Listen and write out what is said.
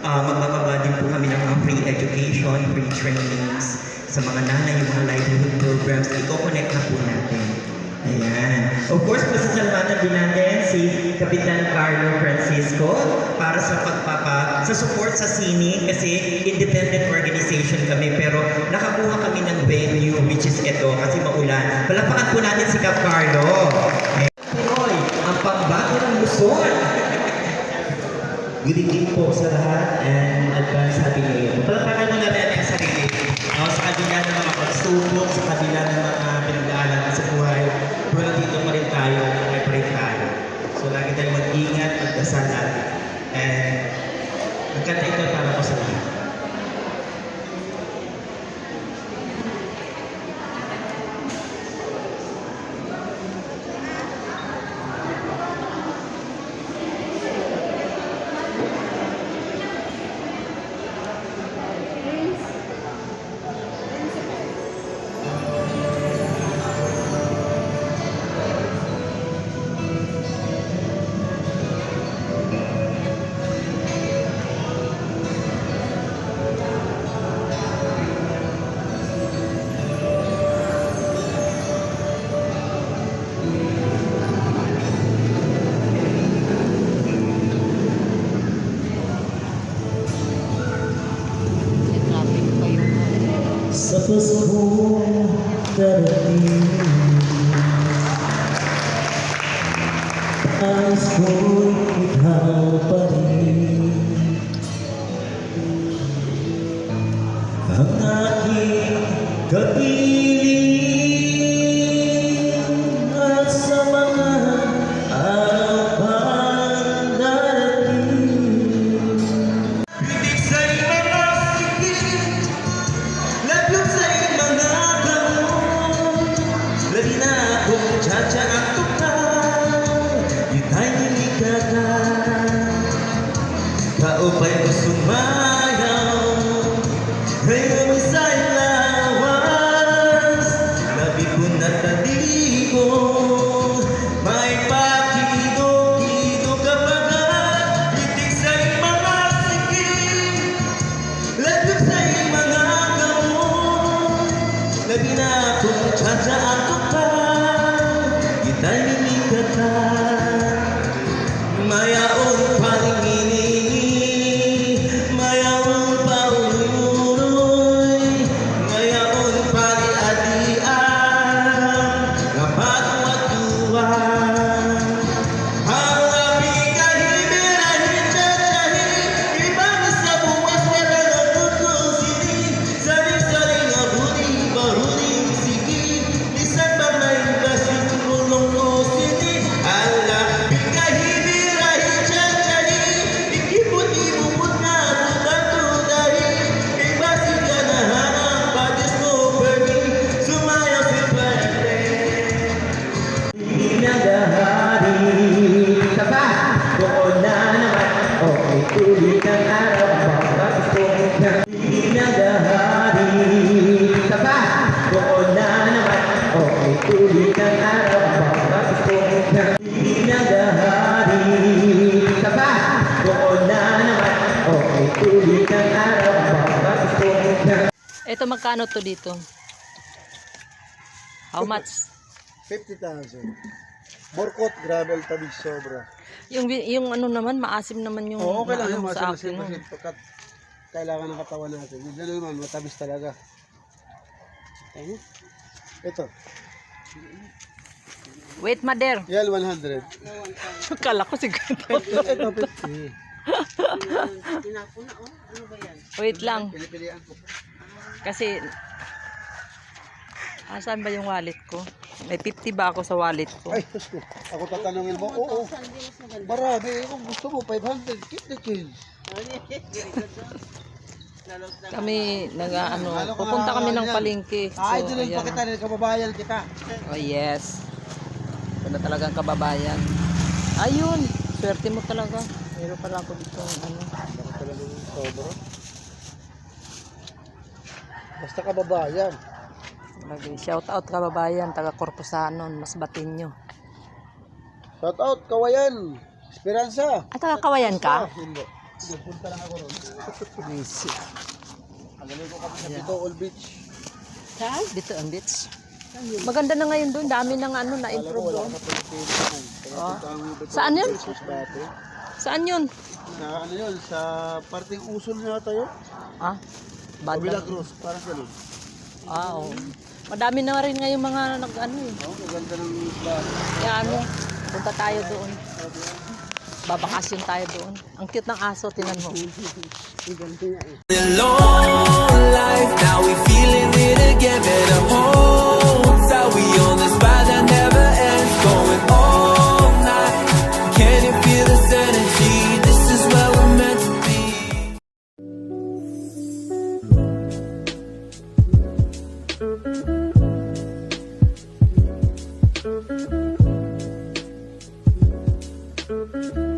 Magbababa din po kami ng mga free education, free trainings sa mga nanay, yung mga livelihood programs. I-connect na po natin. Ayan. Of course, pasasalamatan din natin si Kapitan Carlo Francisco para sa sa support sa SINI kasi independent organization kami pero nakakuha kami ng venue which is ito kasi maulan. Palapakan po natin si Kap Carlo. Pinoy, ang pagbago ng Luzon. Good evening po sa lahat and advance happy new year. Palapakan mo natin ang sarili. Sa kabila ng mga pagsubok, sa kabila ng mga pinag-aalan sa buhay, pero nandito pa rin tayo, ay pa rin tayo. So lagi tayong mag-ingat, magdasal natin. And magkanta ito para po sa lahat. Sa Paskong darating, nais ko'y ikaw pa rin. Ang aking kapiling at sa mga araw pang darating. Pitik sa'y mga sikit, lablog sa'y mga gamot, labi na akong tsatsaan tukal, ita'y nilikatan, kaupay mo sumayaw, ngayon isa'y lawas, labi ko na taligo, may pakido-kido kapagat, pitik sa'y mga sikit, lablog sa'y mga gamot, labi na akong tsatsaan tukal, ita'y nilikatan, mayaong palingini, mayaong paununoy, mayaong paliadian, kapatwatuan. Ang labi kahibirahin tsatsahin, ibang sa buwas wala na tutusini, saling-saling abuni, baruning sige, lisan ba may basin tulong o sini. Ang labi kahibirahin tsatsahin, ikipot-ibupot na tutan-tutahin, ibasin ka na hanang patis mo pergi, sumayaw si Pwede. Pinagahari ka ba? Doon na naman, okay, tuloy ng araw, baka gusto mo na. Pinagahari ka ba? Doon na naman, okay, tuloy ng araw, baka gusto mo na. Pinagahari ka ba? Doon na naman, okay, tuloy ng araw, baka gusto mo na. Ito magkano to dito? How much? 50,000. Borkot, gravel, tabi, sobra. Yung ano naman, maasim naman yung Oo, okay lang ano yung sa masin akin. kasi pagkat kailangan ng katawan natin. Yung gano'n naman, matabis talaga. Ayun. Ito. Wait, mother. Yan, 100. Kala ko siguro. Ito, 50. Wait lang. Pili-pilian ko. Kasi, asan ba yung wallet ko? May 50 ba ako sa wallet ko? Ay, gusto. Ako tatanungin mo, oo. Marami. Kung gusto mo, 500. Keep the change. Kami, pupunta kami ng palengke. So, Ay, din pa ayan. kita, kababayan kita. Oh, yes. Ito na talagang kababayan. Ayun, swerte mo talaga. Meron pala ako dito. Ano. Bakit talaga yung sobra? Basta kababayan. Shout out kababayan, taga Corpusanon, Masbateño. Shout out, Kawayan. Esperanza. At taga Kawayan ka? Hindi. Nagpunta lang ako ron. Visit. Agaling ko kami sa Yeah. Bitool Beach. Saan? Dito ang beach. Maganda na ngayon doon. Dami ng ano Alam mo, na-improve wala doon. ka pa Pilipinas. Kaya Oh. punta kami Bitool Saan yun? Beach dati. Saan yun? Sa ano yun, sa parting Usol na tayo. Ah, banda. Milagros, parang ganun. Ah, oo. Madami na rin ngayon mga nag-ano eh. Oh, maganda ng isla. Kaya ano, punta tayo doon. Babakasyon tayo doon. Ang cute ng aso, tinan mo. Alone life, now we feeling it again. Better hold tight, we on this ride that never ends, going all night. Can you feel this energy? This is where we're meant to be. Thank you.